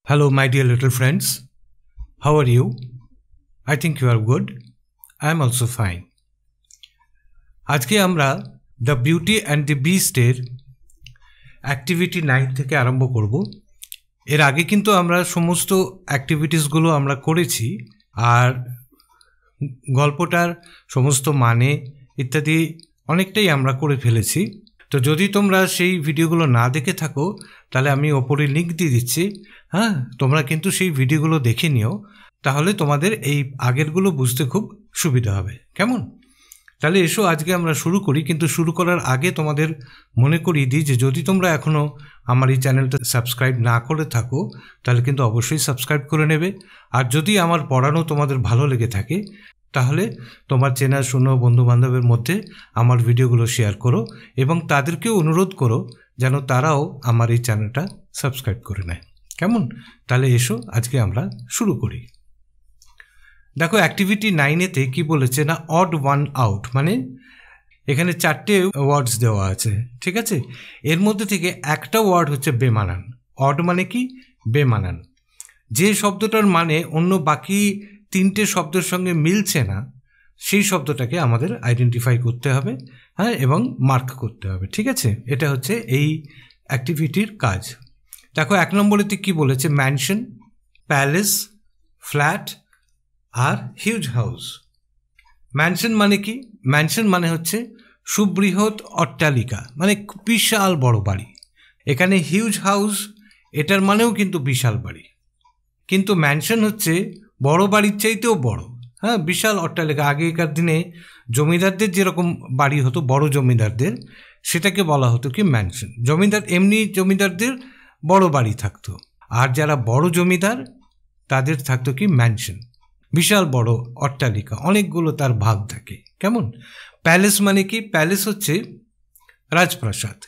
Hello, my dear little friends. How are you? I think you are good. I am also fine. আজকে আমরা the beauty and the বিস্টের activity 9 থেকে আরম্ভ করব। এর আগে কিন্তু আমরা সমস্ত অ্যাক্টিভিটিসগুলো আমরা করেছি, আর গল্পটার সমস্ত মানে ইত্যাদি অনেকটাই আমরা করে ফেলেছি। তো যদি তোমরা সেই ভিডিওগুলো না দেখে থাকো তাহলে আমি ওপরে লিঙ্ক দিয়ে দিচ্ছি, হ্যাঁ, তোমরা কিন্তু সেই ভিডিওগুলো দেখে নিও, তাহলে তোমাদের এই আগেরগুলো বুঝতে খুব সুবিধা হবে। কেমন? তাহলে এসো আজকে আমরা শুরু করি। কিন্তু শুরু করার আগে তোমাদের মনে করিয়ে দিই যে যদি তোমরা এখনও আমার এই চ্যানেলটা সাবস্ক্রাইব না করে থাকো তাহলে কিন্তু অবশ্যই সাবস্ক্রাইব করে নেবে। আর যদি আমার পড়ানো তোমাদের ভালো লেগে থাকে তাহলে তোমার চেনা শোনো বন্ধুবান্ধবের মধ্যে আমার ভিডিওগুলো শেয়ার করো এবং তাদেরকেও অনুরোধ করো যেন তারাও আমার এই চ্যানেলটা সাবস্ক্রাইব করে নেয়। কেমন? তাহলে এসো আজকে আমরা শুরু করি। দেখো অ্যাক্টিভিটি 9-এতে কি বলেছে না, অড ওয়ান আউট, মানে এখানে 4টে ওয়ার্ডস দেওয়া আছে, ঠিক আছে? এর মধ্যে থেকে একটা ওয়ার্ড হচ্ছে বেমানান। অড মানে কি? বেমানান। যে শব্দটার মানে অন্য বাকি 3টে শব্দের সঙ্গে মিলছে না সেই শব্দটাকে আমাদের আইডেন্টিফাই করতে হবে, হ্যাঁ, এবং মার্ক করতে হবে, ঠিক আছে? এটা হচ্ছে এই অ্যাক্টিভিটির কাজ। দেখো 1 নম্বরেতে কি বলেছে, ম্যানশন, প্যালেস, ফ্ল্যাট আর হিউজ হাউস। ম্যানশন মানে কি? ম্যানশন মানে হচ্ছে সুবৃহৎ অট্টালিকা, মানে বিশাল বড় বাড়ি। এখানে হিউজ হাউস এটার মানেও কিন্তু বিশাল বাড়ি, কিন্তু ম্যানশন হচ্ছে বড় বাড়ির চাইতেও বড়, হ্যাঁ, বিশাল অট্টালিকা। আগেকার দিনে জমিদারদের যেরকম বাড়ি হতো, বড় জমিদারদের, সেটাকে বলা হতো কি ম্যানশন। এমনি জমিদারদের বড় বাড়ি থাকতো, আর যারা বড় জমিদার তাদের থাকতো কি ম্যানশন, বিশাল বড় অট্টালিকা, অনেকগুলো তার ভাগ থাকে। কেমন? প্যালেস মানে কি? প্যালেস হচ্ছে রাজপ্রাসাদ।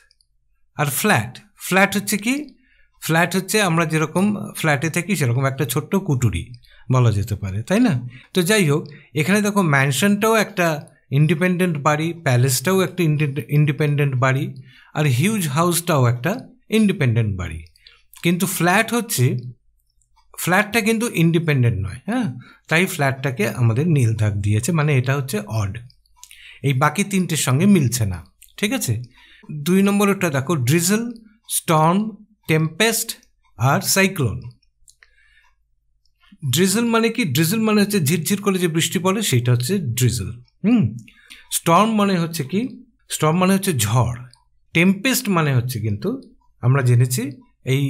আর ফ্ল্যাট হচ্ছে কি? ফ্ল্যাট হচ্ছে আমরা যেরকম ফ্ল্যাটে থাকি সেরকম একটা ছোট্ট কুটুরি বলা যেতে পারে, তাই না? তো যাই হোক, এখানে দেখো ম্যানশনটাও একটা ইন্ডিপেন্ডেন্ট বাড়ি, প্যালেসটাও একটা ইন্ডিপেন্ডেন্ট বাড়ি, আর হিউজ হাউসটাও একটা ইন্ডিপেন্ডেন্ট বাড়ি। কিন্তু ফ্ল্যাটটা কিন্তু ইন্ডিপেন্ডেন্ট নয়, হ্যাঁ, তাই ফ্ল্যাটটাকে আমাদের নীল দাগ দিয়েছে, মানে এটা হচ্ছে অড। এই বাকি 3টের সঙ্গে মিলছে না, ঠিক আছে? 2 নম্বরটা দেখো, ড্রিজল, স্টর্ম, টেম্পেস্ট আর সাইক্লোন। ড্রিজল মানে কি? ড্রিজল মানে হচ্ছে ঝিরঝির করে যে বৃষ্টি পড়ে, সেটা হচ্ছে ড্রিজল। স্টর্ম মানে হচ্ছে কি? স্টর্ম মানে হচ্ছে ঝড়। টেম্পেস্ট মানে হচ্ছে কিন্তু আমরা জেনেছি এই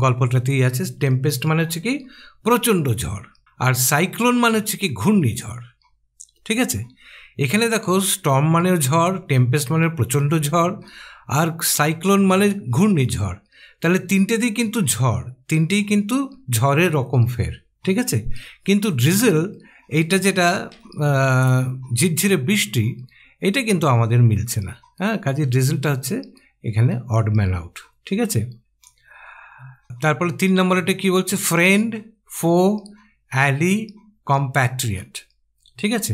গল্পটাতেই আছে, টেম্পেস্ট মানে হচ্ছে কি প্রচণ্ড ঝড়। আর সাইক্লোন মানে হচ্ছে কি ঘূর্ণিঝড়, ঠিক আছে? এখানে দেখো স্টর্ম মানেও ঝড়, টেম্পেস্ট মানে প্রচণ্ড ঝড়, আর সাইক্লোন মানে ঘূর্ণিঝড়। তাহলে 3টেতেই কিন্তু ঝড়, 3টেই কিন্তু ঝড়ের রকম ফের, ঠিক আছে? কিন্তু ড্রিজল এইটা যেটা ঝিরঝিরে বৃষ্টি, এটা কিন্তু আমাদের মিলছে না, হ্যাঁ, কাজে ড্রিজলটা হচ্ছে এখানে অড ম্যান আউট, ঠিক আছে? তারপরে 3 নম্বরটা কি বলছে, ফ্রেন্ড, ফো, অ্যালি, কম্প্যাট্রিয়েট, ঠিক আছে?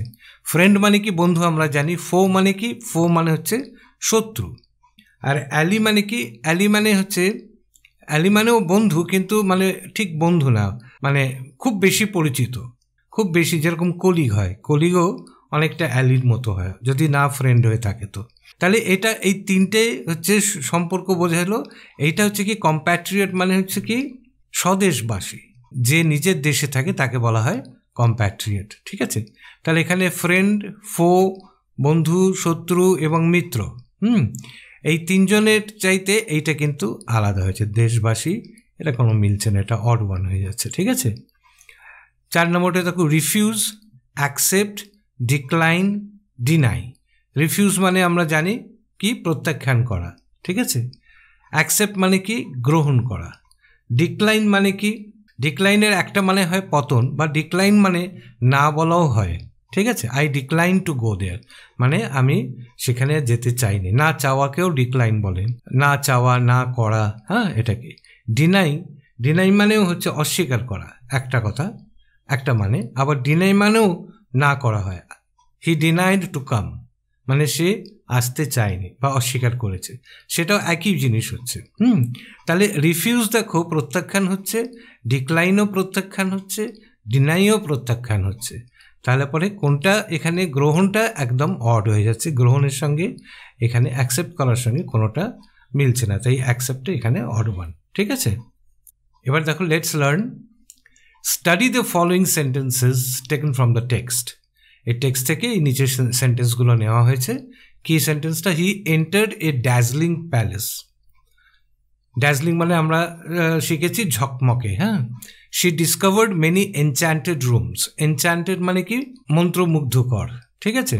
ফ্রেন্ড মানে কি? বন্ধু আমরা জানি। ফো মানে কি? ফো মানে হচ্ছে শত্রু। আর অ্যালি মানে কি? অ্যালি মানেও বন্ধু, কিন্তু মানে ঠিক বন্ধু না, মানে খুব বেশি পরিচিত, খুব বেশি, যেরকম কলিগ হয়, কলিগও অনেকটা অ্যালির মতো হয় যদি না ফ্রেন্ড হয়ে থাকে। তো তাহলে এটা এই 3টে হচ্ছে সম্পর্ক বোঝালো। এইটা হচ্ছে কি কম্প্যাট্রিয়েট, মানে হচ্ছে কি স্বদেশবাসী, যে নিজের দেশে থাকে তাকে বলা হয় কম্প্যাট্রিয়েট, ঠিক আছে? তাহলে এখানে ফ্রেন্ড, ফো, বন্ধু, শত্রু এবং মিত্র, এই 3জনের চাইতে এইটা কিন্তু আলাদা হয়েছে, দেশবাসী, এটা কোনো মিলছে না, এটা অড ওয়ান হয়ে যাচ্ছে, ঠিক আছে? 4 নম্বরটা দেখো, refuse, accept, decline, deny. Refuse মানে আমরা জানি কি প্রত্যাখ্যান করা, ঠিক আছে? অ্যাকসেপ্ট মানে কি গ্রহণ করা। ডিক্লাইন মানে কি? ডিক্লাইনের একটা মানে হয় পতন, বা ডিক্লাইন মানে না বলাও হয়, ঠিক আছে? আই ডিক্লাইন টু গো দেয়ার, মানে আমি সেখানে যেতে চাইনি। না চাওয়াকেও ডিক্লাইন বলে, না চাওয়া, না করা, হ্যাঁ, এটাকে। ডিনাই মানেও হচ্ছে অস্বীকার করা, একটা কথা একটা মানে। আবার ডিনাই মানেও না করা হয়, হি ডিনাইড টু কাম, মানে সে আসতে চায়নি বা অস্বীকার করেছে, সেটাও একই জিনিস হচ্ছে। তাহলে রিফিউজ দেখো প্রত্যাখ্যান হচ্ছে, ডিক্লাইনও প্রত্যাখ্যান হচ্ছে, ডিনাইও প্রত্যাখ্যান হচ্ছে। তাহলে পরে কোনটা এখানে গ্রহণটা একদম অড হয়ে যাচ্ছে, গ্রহণের সঙ্গে এখানে অ্যাকসেপ্ট করার সঙ্গে কোনোটা মিলছে না, তাই অ্যাকসেপ্টে এখানে অড ওয়ান। ঠিক আছে, এবার দেখো let's learn. Study the following sentences taken from the text. এই টেক্সট থেকে এই নিচের সেন্টেন্সগুলো নেওয়া হয়েছে। কি সেন্টেন্সটা? He entered a dazzling palace. Dazzling মানে আমরা শিখেছি ঝকমকে। হ্যাঁ, she discovered many enchanted rooms. Enchanted মানে কি? মন্ত্রমুগ্ধকর। ঠিক আছে,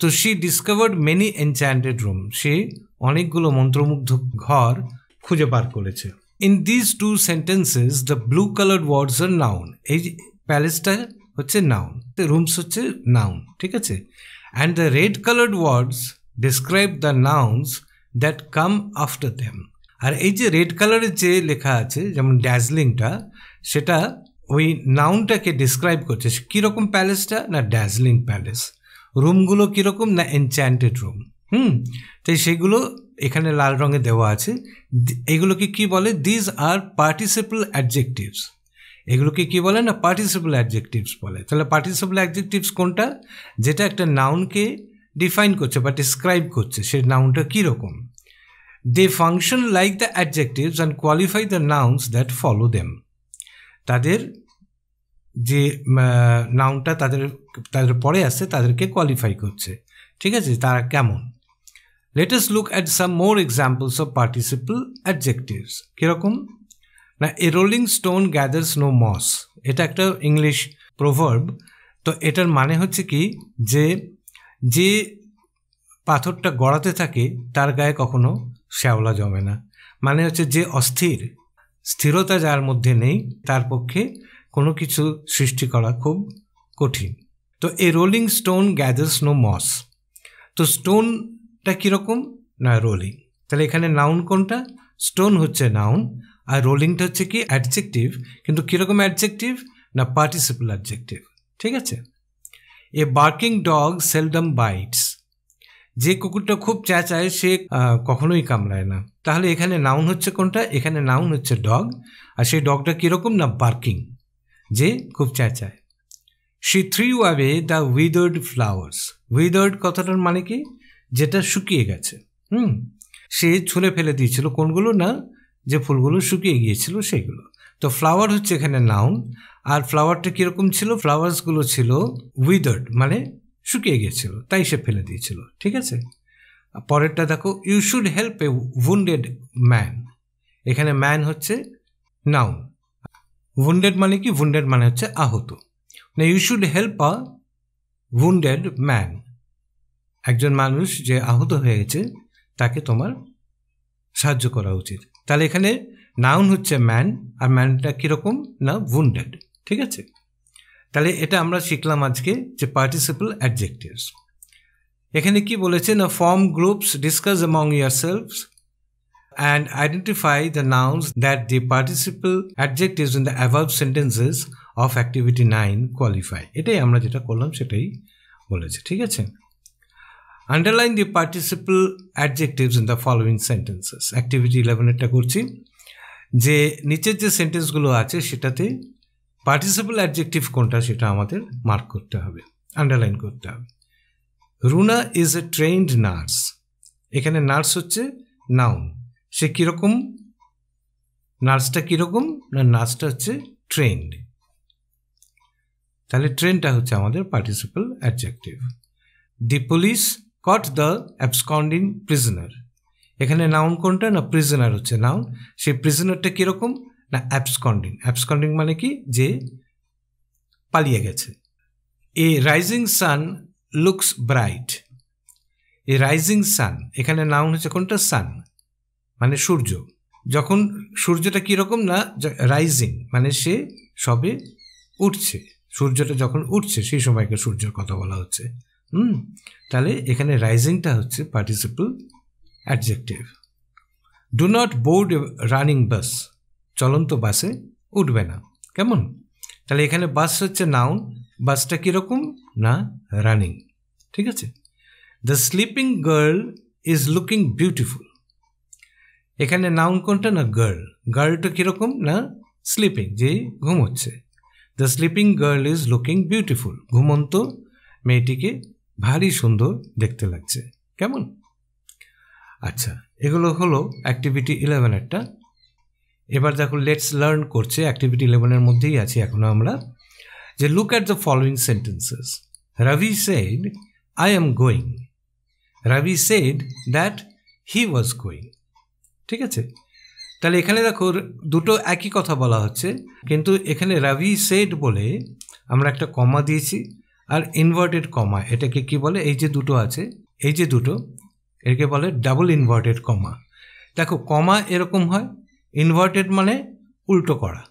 তো she discovered many enchanted room, সে অনেকগুলো মন্ত্রমুগ্ধ ঘর খুঁজে বার করেছে। In this two sentences the blue coloured words are noun. এই প্যালেসটা হচ্ছে নাউন, রুমস হচ্ছে নাউন। ঠিক আছে, and the red coloured words describe the nouns that come after them. আর এই যে রেড কালারের যে লেখা আছে যেমন ড্যাজলিংটা, সেটা ওই নাউনটাকে ডিসক্রাইব করছে। কীরকম প্যালেসটা? না ড্যাজলিং প্যালেস। রুমগুলো কীরকম? না এনচ্যান্টেড রুম। তাই সেগুলো এখানে লাল রঙে দেওয়া আছে। এগুলোকে কি বলে? These are participle adjectives. এগুলোকে কি বলে? না পার্টিসিপল অ্যাডজেক্টিভস বলে। তাহলে পার্টিসিপল অ্যাডজেক্টিভস কোনটা? যেটা একটা নাউনকে ডিফাইন করছে বা ডিসক্রাইব করছে, সেই নাউনটা কীরকম। They function like the adjectives and qualify the nouns that follow them. তাদের যে নাউনটা তাদের পরে আসছে তাদেরকে কোয়ালিফাই করছে। ঠিক আছে, তারা কেমন? Let us look at some more examples of participle adjectives. কীরকম? না a rolling stone gathers no moss. এটা একটা ইংলিশ প্রভার্ব। তো এটার মানে হচ্ছে কি, যে পাথরটা গড়াতে থাকে তার গায়ে কখনো শ্যাওলা জমে না। মানে হচ্ছে যে অস্থির, স্থিরতা যার মধ্যে নেই, তার পক্ষে কোনো কিছু সৃষ্টি করা খুব কঠিন। তো a rolling stone gathers no moss. তো স্টোনটা কীরকম? না রোলিং। তাহলে এখানে নাউন কোনটা? স্টোন হচ্ছে নাউন, আর রোলিংটা হচ্ছে কি? অ্যাডজেক্টিভ। কিন্তু কীরকম অ্যাডজেক্টিভ? না পার্টিসিপল অ্যাডজেক্টিভ। ঠিক আছে, a barking dog seldom bites. যে কুকুরটা খুব চেঁচায় সে কখনোই কামড়ায় না। তাহলে এখানে নাউন হচ্ছে কোনটা? এখানে নাউন হচ্ছে ডগ, আর সেই ডগটা কীরকম? না বার্কিং, যে খুব চেঁচায়। She threw away the withered flowers. Withered কথাটার মানে কি? যেটা শুকিয়ে গেছে। সে ছুঁড়ে ফেলে দিয়েছিল কোনগুলো? না যে ফুলগুলো শুকিয়ে গিয়েছিল সেগুলো। তো ফ্লাওয়ার হচ্ছে এখানে নাউন, আর ফ্লাওয়ারটা কীরকম ছিল? ফ্লাওয়ার্সগুলো ছিল উইদার্ড, মানে শুকিয়ে গিয়েছিল, তাই সে ফেলে দিয়েছিল। ঠিক আছে, পরেরটা দেখো, you should help a wounded man. এখানে ম্যান হচ্ছে নাউন, উন্ডেড মানে কি? উন্ডেড মানে হচ্ছে আহত। না you should help a wounded man. একজন মানুষ যে আহত হয়ে গেছে তাকে তোমার সাহায্য করা উচিত। তাহলে এখানে নাউন হচ্ছে ম্যান, আর ম্যানটা কীরকম? না উন্ডেড। ঠিক আছে, তাহলে এটা আমরা শিখলাম আজকে যে পার্টিসিপল অ্যাডজেক্টিভস। এখানে কি বলেছে? না form groups, discuss among yourselves and identify the nouns that the participle adjectives in the above sentences of activity 9 qualify. এটাই আমরা যেটা করলাম সেটাই বলেছে। ঠিক আছে, underline the participle adjectives in the following sentences. activity 11 এটা করছি, যে নিচের যে সেন্টেন্সগুলো আছে সেটাতে পার্টিসিপল অ্যাডজেক্টিভ কোনটা সেটা আমাদের মার্ক করতে হবে, আন্ডারলাইন করতে হবে। Runa is a trained nurse. এখানে নার্স হচ্ছে নাউন, সে কীরকম? নার্সটা কীরকম? না নার্সটা হচ্ছে ট্রেন্ড। তাহলে ট্রেনটা হচ্ছে আমাদের participle adjective. The police caught the absconding prisoner. এখানে নাউন কোনটা? না প্রিজনার হচ্ছে নাউন, সেই প্রিজনারটা কীরকম? না অ্যাবসকন্ডিং। অ্যাবসকন্ডিং মানে কি? যে পালিয়ে গেছে। A rising sun looks bright. A rising sun, এখানে নাউন হচ্ছে কোনটা? সান মানে সূর্য। যখন সূর্যটা কীরকম? না রাইজিং মানে সে সবে উঠছে, সূর্যটা যখন উঠছে সেই সময়কে সূর্যের কথা বলা হচ্ছে। তাহলে এখানে রাইজিংটা হচ্ছে participle adjective. Do not board running bus. চলন্ত বাসে উঠবে না। কেমন? তাহলে এখানে বাস হচ্ছে নাউন, বাসটা কীরকম? না রানিং। ঠিক আছে, the sleeping girl is looking beautiful. এখানে নাউন কোনটা না গার্ল, গার্লটা কীরকম না স্লিপিং, যে ঘুমোচ্ছে। The sleeping girl is looking beautiful, ঘুমন্ত মেয়েটিকে ভারী সুন্দর দেখতে লাগছে। কেমন? আচ্ছা, এগুলো হলো অ্যাক্টিভিটি 11-এরটা। এবার দেখো লেটস লার্ন করছে, অ্যাক্টিভিটি 11-এর মধ্যেই আছি এখনো আমরা, যে look at the following sentences. Ravi said I am going, Ravi said that he was going. ঠিক আছে, তাহলে এখানে দেখো দুটো একই কথা বলা হচ্ছে, কিন্তু এখানে রবি সেড বলে আমরা একটা কমা দিয়েছি, আর ইনভার্টেড কমা, এটাকে কি বলে, এই যে দুটো আছে, এই যে দুটো, একে বলে ডাবল ইনভার্টেড কমা। দেখো কমা এরকম হয়, ইনভার্টেড মানে উল্টো করা,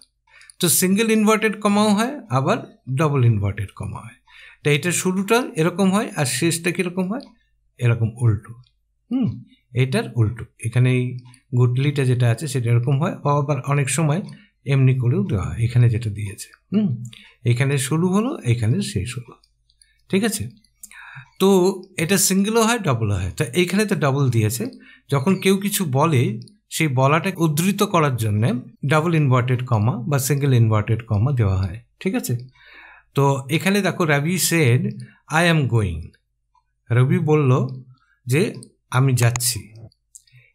তো সিঙ্গেল ইনভার্টেড কমাও হয়, আবার ডাবল ইনভার্টেড কমা হয়। তো এইটার শুরুটা এরকম হয় আর শেষটা কীরকম হয়, এরকম উল্টো। এইটার উল্টো, এখানে এই গুটলিটা যেটা আছে সেটা এরকম হয়, আবার অনেক সময় এমনি করেও দেওয়া হয়, এখানে যেটা দিয়েছে। এখানে শুরু হলো, এখানে শেষ হলো। ঠিক আছে, তো এটা সিঙ্গেলও হয়, ডাবলও হয়। তো এইখানে তো ডাবল দিয়েছে, যখন কেউ কিছু বলে সেই বলাটা উদ্ধৃত করার জন্য ডাবল ইনভার্টেড কমা বা সিঙ্গেল ইনভার্টেড কমা দেওয়া হয়। ঠিক আছে, তো এখানে দেখো রবি সেড আই অ্যাম গোয়িং, রবি বলল যে আমি যাচ্ছি।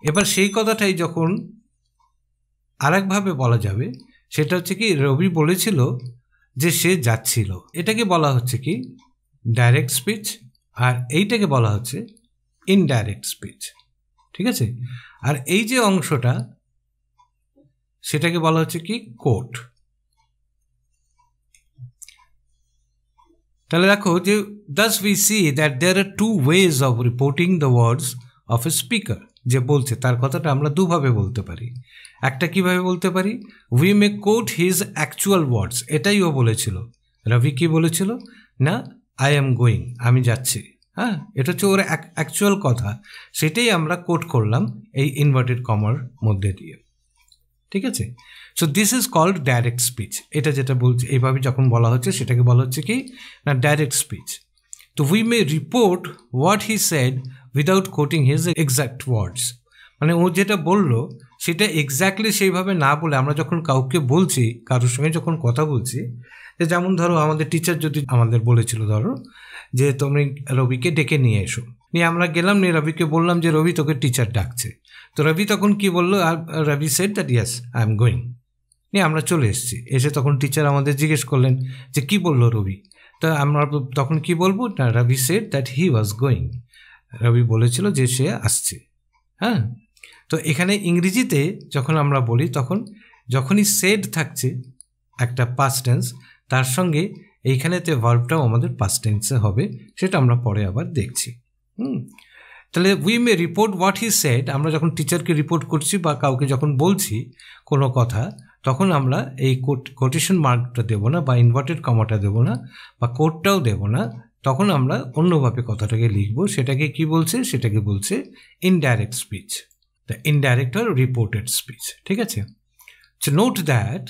এবার সেই কথাটাই যখন আরেকভাবে বলা যাবে, সেটা হচ্ছে কি রবি বলেছিল যে সে যাচ্ছিল, এটাকে বলা হচ্ছে কি ডাইরেক্ট স্পিচ, আর এইটাকে বলা হচ্ছে ইনডাইরেক্ট স্পিচ। ঠিক আছে, আর এই যে অংশটা সেটাকে বলা হচ্ছে কি কোট। তাহলে দেখো যে thus we see that there are two ways of reporting the words of a speaker, যে বলছে তার কথাটা আমরা দুভাবে বলতে পারি। একটা কিভাবে বলতে পারি, we may quote his actual words, এটাই ও বলেছিল, রবি কি বলেছিল না I am going, আমি যাচ্ছি। হ্যাঁ, এটা হচ্ছে ওর অ্যাকচুয়াল কথা, সেটাই আমরা কোট করলাম এই ইনভার্টেড কমার মধ্যে দিয়ে। ঠিক আছে, so this is called direct speech. এটা যেটা বলছে এইভাবে যখন বলা হচ্ছে সেটাকে বলা হচ্ছে কি না ডাইরেক্ট স্পিচ। তো we may report what he said without quoting his exact words, মানে ও যেটা বললো সেটা এক্স্যাক্টলি সেইভাবে না বলে আমরা যখন কাউকে বলছি, কারোর সঙ্গে যখন কথা বলছি, যেমন ধরো আমাদের টিচার যদি আমাদের বলেছিল ধরো যে তুমি রবিকে ডেকে নিয়ে এসো, নিয়ে আমরা গেলাম, নিয়ে রবিকে বললাম যে রবি তোকে টিচার ডাকছে। তো রবি তখন কি বললো, Ravi said that yes I am going, নিয়ে আমরা চলে এসেছি। এসে তখন টিচার আমাদের জিজ্ঞেস করলেন যে কি বললো রবি, তো আমরা তখন কি বলবো না Ravi said that he was going, Ravi বলেছিল যে সে আসছে। হ্যাঁ, তো এখানে ইংরেজিতে যখন আমরা বলি তখন যখনই সেড থাকছে একটা পাস্ট টেন্স, তার সঙ্গে এইখানেতে ভার্বটাও আমাদের পাস্ট টেন্সে হবে, সেটা আমরা পরে আবার দেখছি। তাহলে we may report what he shed, আমরা যখন টিচারকে রিপোর্ট করছি বা কাউকে যখন বলছি কোনো কথা, তখন আমরা এই কোটেশন মার্কটা দেবো না বা ইনভার্টেড কমাটা দেবো না বা কোটটাও দেবো না, তখন আমরা অন্যভাবে কথাটাকে লিখবো। সেটাকে কি বলছে, সেটাকে বলছে indirect speech, the indirect or reported speech. ঠিক আছে, so note that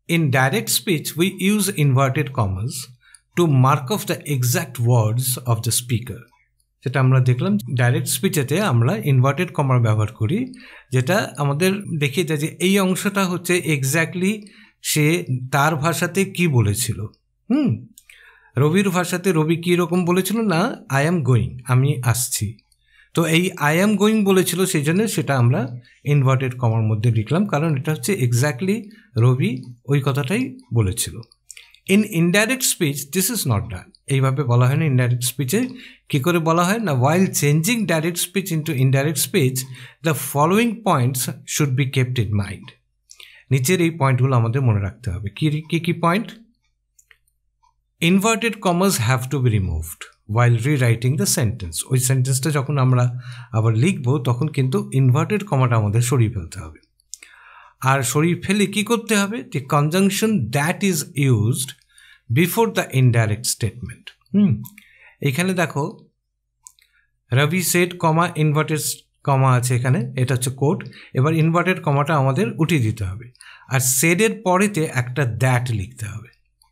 in direct speech we use inverted commas to mark off the exact words of the speaker, যেটা আমরা দেখলাম ডাইরেক্ট স্পিচেতে আমরা ইনভার্টেড কমার ব্যবহার করি, যেটা আমাদের দেখিয়ে দেয় যে এই অংশটা হচ্ছে এক্স্যাক্টলি সে তার ভাষাতে কি বলেছিল। রবির ভাষাতে রবি কী রকম বলেছিল না আই অ্যাম গোয়িং, আমি আসছি। তো এই আই অ্যাম গোয়িং বলেছিল, সেই জন্য সেটা আমরা ইনভার্টেড কমার মধ্যে লিখলাম, কারণ এটা হচ্ছে এক্স্যাক্টলি রবি ওই কথাটাই বলেছিল। In indirect speech this is not done, এইভাবে বলা হয় না। ইনডাইরেক্ট স্পিচে কী করে বলা হয় না, while changing direct speech into indirect speech the following points should be kept in mind. নিচের এই পয়েন্টগুলো আমাদের মনে রাখতে হবে। কি point? Inverted commas have to be removed while rewriting the sentence, ওই সেন্টেন্সটা যখন আমরা আবার লিখবো তখন কিন্তু ইনভার্টেড কমাটা আমাদের সরিয়ে ফেলতে হবে। আর সরিয়ে ফেলে কি করতে হবে, the conjunction that is used before the indirect statement। এখানে দেখো রবি সেড কমা ইনভার্টেড কমা আছে এখানে, এটা হচ্ছে কোড। এবার ইনভার্টেড কমাটা আমাদের উঠিয়ে দিতে হবে, আর সেডের পরেতে একটা দ্যাট লিখতে হবে।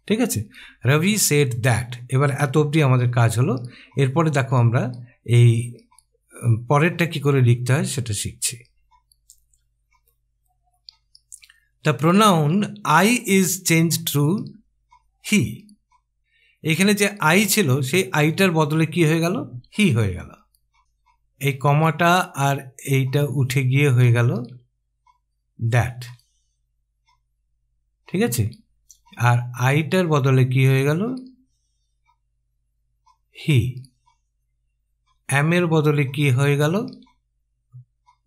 ঠিক আছে, রবি সেড দ্যাট। এবার এত অবধি আমাদের কাজ হলো। এরপরে দেখো আমরা এই পরেরটা কি করে লিখতে হয় সেটা শিখছি। The pronoun I is changed to he. এখানে যে I ছিল সেই আইটার বদলে কি হয়ে গেল, হি হয়ে গেল। এই কমাটা আর এইটা উঠে গিয়ে হয়ে গেল দ্যাট, ঠিক আছে। আর আইটার বদলে কি হয়ে গেল, হি। এর বদলে কি হয়ে গেল,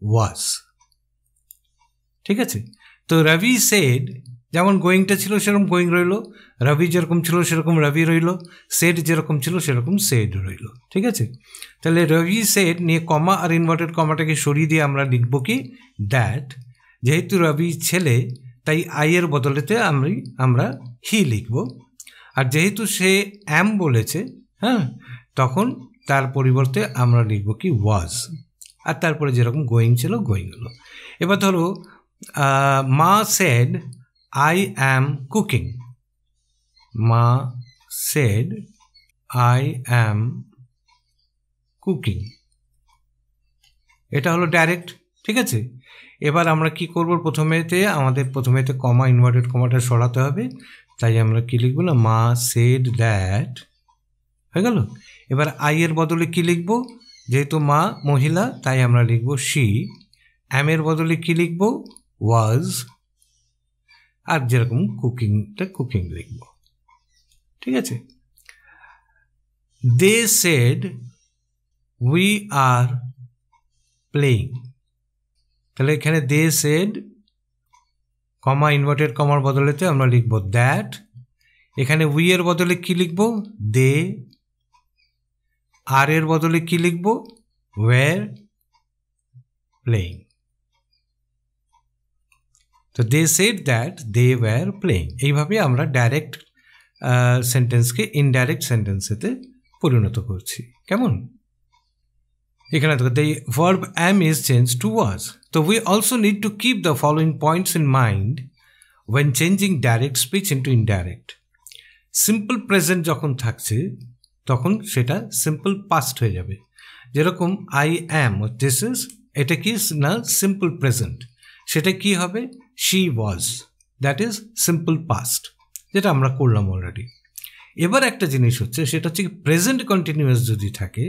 ওয়াজ, ঠিক আছে। তো রবি সেড, যেমন গোয়িংটা ছিল সেরকম গোয়িং রইল, রবি যেরকম ছিল সেরকম রবি রইল, সেড যেরকম ছিল সেরকম সেড রইল, ঠিক আছে। তাহলে রবি সেড নিয়ে কমা আর ইনভার্টেড কমাটাকে সরিয়ে দিয়ে আমরা লিখব কি দ্যাট। যেহেতু রবি ছেলে তাই আইয়ের বদলেতে আমরা হি লিখব। আর যেহেতু সে অ্যাম বলেছে, হ্যাঁ, তখন তার পরিবর্তে আমরা লিখব কি ওয়াজ। আর তারপরে যেরকম গোয়িং ছিল গোয়িং হলো। এবার ধরো মা সেড আই অ্যাম কুকিং। মা সেড আই অ্যাম কুকিং, এটা হলো ডাইরেক্ট, ঠিক আছে। এবার আমরা কি করব, আমাদের প্রথমেতে কমা ইনভার্টেড কমাটা সরাতে হবে, তাই আমরা কি লিখব না, মা সেড দ্যাট হয়ে গেল। এবার আই এর বদলে কি লিখব, যেহেতু মা মহিলা তাই আমরা লিখব শি। অ্যাম এর বদলে কি লিখব, ওয়াজ। আর যেরকম কুকিংটা কুকিং লিখব, ঠিক আছে। They said we are playing. তাহলে এখানে দে সেড কমা ইনভার্টেড কমার বদলেতে আমরা লিখব দ্যাট। এখানে উই এর বদলে কি লিখব, দে। আর এর বদলে কি লিখব, ওয়্যার প্লেইং। তো they said that they were playing. এইভাবে আমরা ডাইরেক্ট সেন্টেন্সকে ইনডাইরেক্ট সেন্টেন্সেতে পরিণত করছি, কেমন। এখানে the verb am is changed to was. So we also need to keep the following points in mind when changing direct speech into indirect. Simple present যখন থাকছে তখন সেটা সিম্পল পাস্ট হয়ে যাবে। যেরকম আই অ্যাম, দিস ইজ, এটা কি না সিম্পল প্রেজেন্ট, সেটা কি হবে, she was, that is simple past, যেটা আমরা করলাম অলরেডি। এবার একটা জিনিস হচ্ছে, সেটা হচ্ছে প্রেজেন্ট কন্টিনিউয়াস যদি থাকে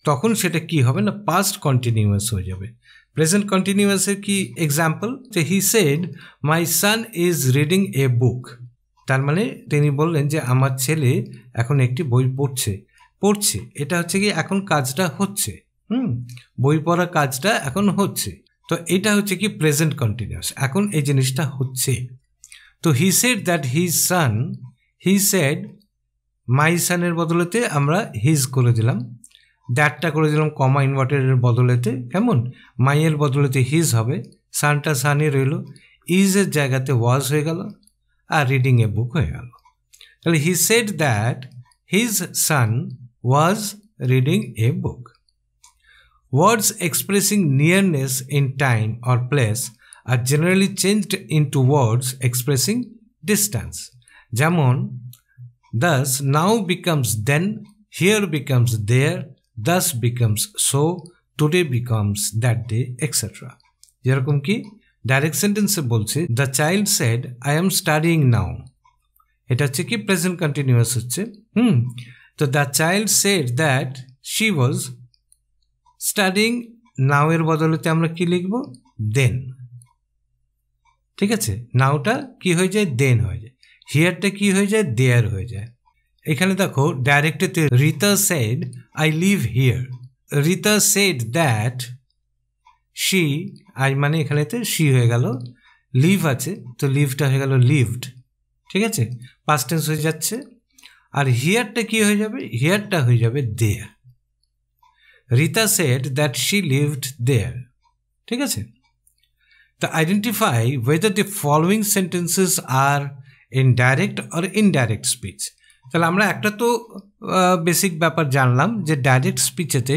তখন সেটা কি হবে না, পাস্ট কন্টিনিউয়াস হয়ে যাবে। প্রেজেন্ট কন্টিনিউয়াসের কি এক্সাম্পল, যে he said my son is reading a book. তার মানে তিনি বললেন যে আমার ছেলে এখন একটি বই পড়ছে। এটা হচ্ছে কি এখন কাজটা হচ্ছে, বই পড়া কাজটা এখন হচ্ছে। তো এটা হচ্ছে কি প্রেজেন্ট কন্টিনিউয়াস, এখন এই জিনিসটা হচ্ছে। তো he said that his son, he said my সানের বদলেতে আমরা হিজ করে দিলাম, দ্যাটটা করে দিলাম কমা ইনভার্টেডের বদলেতে, কেমন, মাইয়ের বদলেতে হিজ হবে, সানটা সানই রইল, ইজের জায়গাতে ওয়াজ হয়ে গেল, আর রিডিং এ বুক হয়ে গেল। তাহলে he said that his son was reading a book. Words expressing nearness in time or place are generally changed into words expressing distance. যেমন thus now becomes then, here becomes there, thus becomes so, today becomes that day, etc. যেরকম কি direct সেন্টেন্সে বলছে the child said I am studying now, এটা হচ্ছে কি present continuous হচ্ছে। তো the child said that she was studying, now এর বদলেতে আমরা কি লিখব, দেন, ঠিক আছে। নাওটা কি হয়ে যায়, দেন হয়ে যায়, হিয়ারটা কি হয়ে যায়, দেয়ার হয়ে যায়। এখানে দেখো ডাইরেক্টেতে Rita said I live here, Rita said that she, I মানে এখানেতে শি হয়ে গেল, লিভ আছে তো লিভটা হয়ে গেল লিভড, ঠিক আছে, পাস্ট টেন্স হয়ে যাচ্ছে। আর হিয়ারটা কি হয়ে যাবে, হিয়ারটা হয়ে যাবে there. Rita said that she lived there, ঠিক আছে। তো identify whether the following sentences are in direct or indirect speech. তাহলে আমরা একটা তো বেসিক ব্যাপার জানলাম যে ডাইরেক্ট স্পিচেতে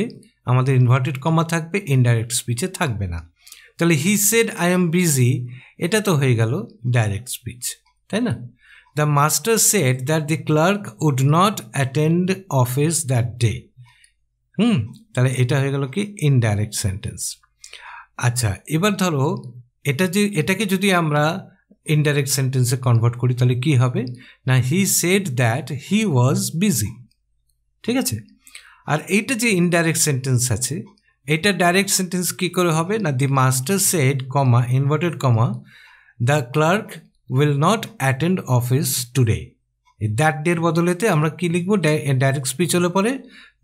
আমাদের ইনভার্টেড কমা থাকবে, ইনডাইরেক্ট স্পিচে থাকবে না। তাহলে he said I am busy, এটা তো হয়ে গেল ডাইরেক্ট স্পিচ, তাই না। The master said that the clerk would not attend office that day, তাহলে এটা হয়ে গেল কি ইনডাইরেক্ট সেন্টেন্স। আচ্ছা, এবার ধরো এটাকে যদি আমরা ইনডাইরেক্ট সেন্টেন্সে কনভার্ট করি তাহলে কি হবে না, হি said that he was busy. ঠিক আছে, আর এইটা যে ইনডাইরেক্ট সেন্টেন্স আছে, এটা ডাইরেক্ট সেন্টেন্স কি করে হবে না, the master said comma inverted comma the clerk will not attend office today. That ডের বদলেতে আমরা কি লিখবো, ডাইরেক্ট স্পিচ হলে পরে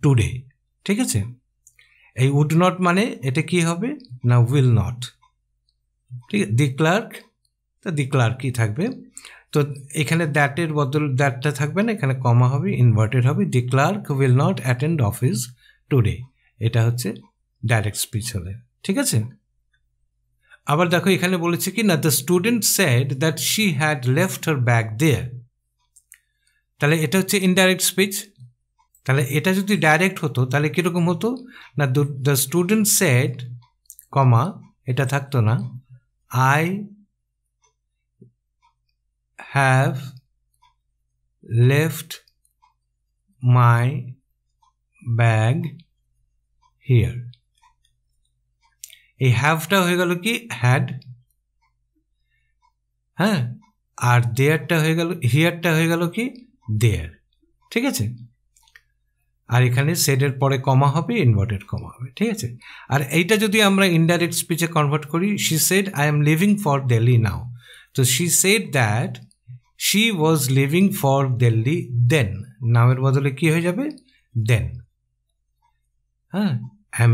টুডে। ঠিক আছে, এই উড নট মানে এটা কি হবে না উইল নট। ঠিক আছে, দি ক্লার্ক, তো দি ক্লার্কই থাকবে। তো এখানে দ্যাটের বদল দ্যাটটা থাকবে না, এখানে কমা হবে, ইনভার্টেড হবে, the clerk will not attend office today. এটা হচ্ছে ডাইরেক্ট স্পিচ হলে। ঠিক আছে, আবার দেখো এখানে বলেছে কি না, the student said that she had left her bag there. তাহলে এটা হচ্ছে ইনডাইরেক্ট স্পিচ। তাহলে এটা যদি ডাইরেক্ট হতো তাহলে কীরকম হতো না, দ্য স্টুডেন্ট সেড কমা এটা থাকতো না, I have left my bag here. এই হ্যাভটা হয়ে গেল কি হ্যাড, হ্যাঁ, আর দেয়ারটা হয়ে গেল, হিয়ারটা হয়ে গেল কি দেয়ার। ঠিক আছে, আর এখানে সেডের পরে কমা হবে, ইনভার্টেড কমা হবে। ঠিক আছে, আর এইটা যদি আমরা ইনডাইরেক্ট স্পিচে কনভার্ট করি, she said I am living for Delhi now. তো she said that she was living for Delhi then. নামের বদলে কি হয়ে যাবে দেন, হ্যাঁ,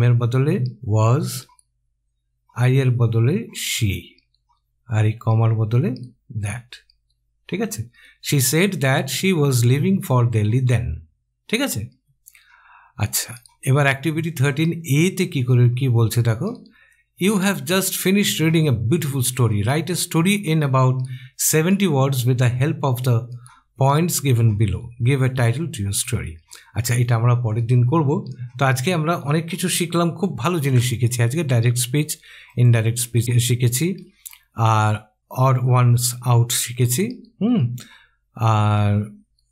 এর বদলে ওয়াজ, আই এর বদলে শি, আর এই কমার বদলে দ্যাট। ঠিক আছে, she said that she was living for Delhi then. ঠিক আছে, আচ্ছা, এবার অ্যাক্টিভিটি 13A-তে কি বলছে দেখো, you have just finished reading a beautiful story, write a story in about 70 words with the help of the points given below, give a title to your story. আচ্ছা, এটা আমরা পরের দিন করব। তো আজকে আমরা অনেক কিছু শিখলাম, খুব ভালো জিনিস শিখেছি আজকে। ডাইরেক্ট স্পিচ, ইনডাইরেক্ট স্পিচ শিখেছি, আর অড ওয়ান্স আউট শিখেছি, আর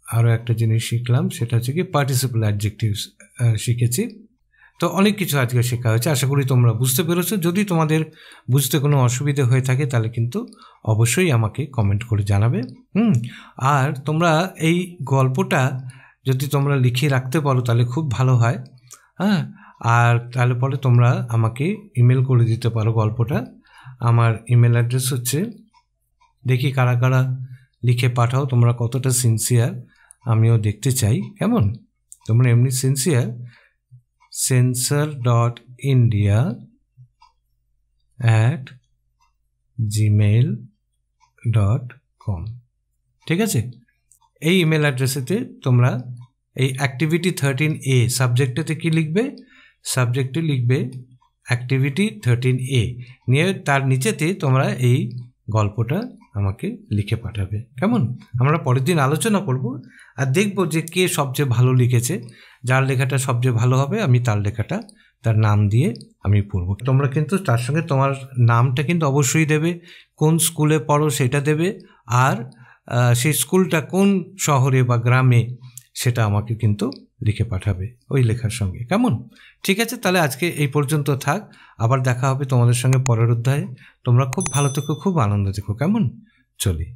আরও একটা জিনিস শিখলাম, সেটা হচ্ছে কি পার্টিসিপল অ্যাডজেক্টিভস শিখেছি। তো অনেক কিছু আজকে শেখা হয়েছে, আশা করি তোমরা বুঝতে পেরেছো। যদি তোমাদের বুঝতে কোনো অসুবিধে হয়ে থাকে তাহলে কিন্তু অবশ্যই আমাকে কমেন্ট করে জানাবে। আর তোমরা এই গল্পটা যদি তোমরা লিখে রাখতে পারো তাহলে খুব ভালো হয়, হ্যাঁ। আর তাহলে পরে তোমরা আমাকে ইমেল করে দিতে পারো গল্পটা। আমার ইমেল অ্যাড্রেস হচ্ছে, দেখি কারা কারা লিখে পাঠাও, তোমরা কতটা সিনসিয়ার আমিও দেখতে চাই। কেমন তোমরা এমনি সিনসিয়ার, sensor.india@gmail.com। ঠিক আছে, এই ইমেল অ্যাড্রেসেতে তোমরা এই অ্যাক্টিভিটি 13A সাবজেক্টেতে কি লিখবে, সাবজেক্টে লিখবে অ্যাক্টিভিটি 13A, নিয়ে তার নিচেতে তোমরা এই গল্পটা আমাকে লিখে পাঠাবে। কেমন, আমরা পরের দিন আলোচনা করব আর দেখব যে কে সবচেয়ে ভালো লিখেছে। যার লেখাটা সবচেয়ে ভালো হবে আমি তার লেখাটা, তার নাম দিয়ে আমি পড়ব। তোমরা কিন্তু তার সঙ্গে তোমার নামটা কিন্তু অবশ্যই দেবে, কোন স্কুলে পড়ো সেটা দেবে, আর সেই স্কুলটা কোন শহরে বা গ্রামে সেটা আমাকে কিন্তু লিখে পাঠাবে ওই লেখার সঙ্গে। কেমন, ঠিক আছে, তাহলে আজকে এই পর্যন্ত থাক, আবার দেখা হবে তোমাদের সঙ্গে পরের অধ্যায়ে। তোমরা খুব ভালো থেকো, খুব আনন্দ থেকো। কেমন, চলি।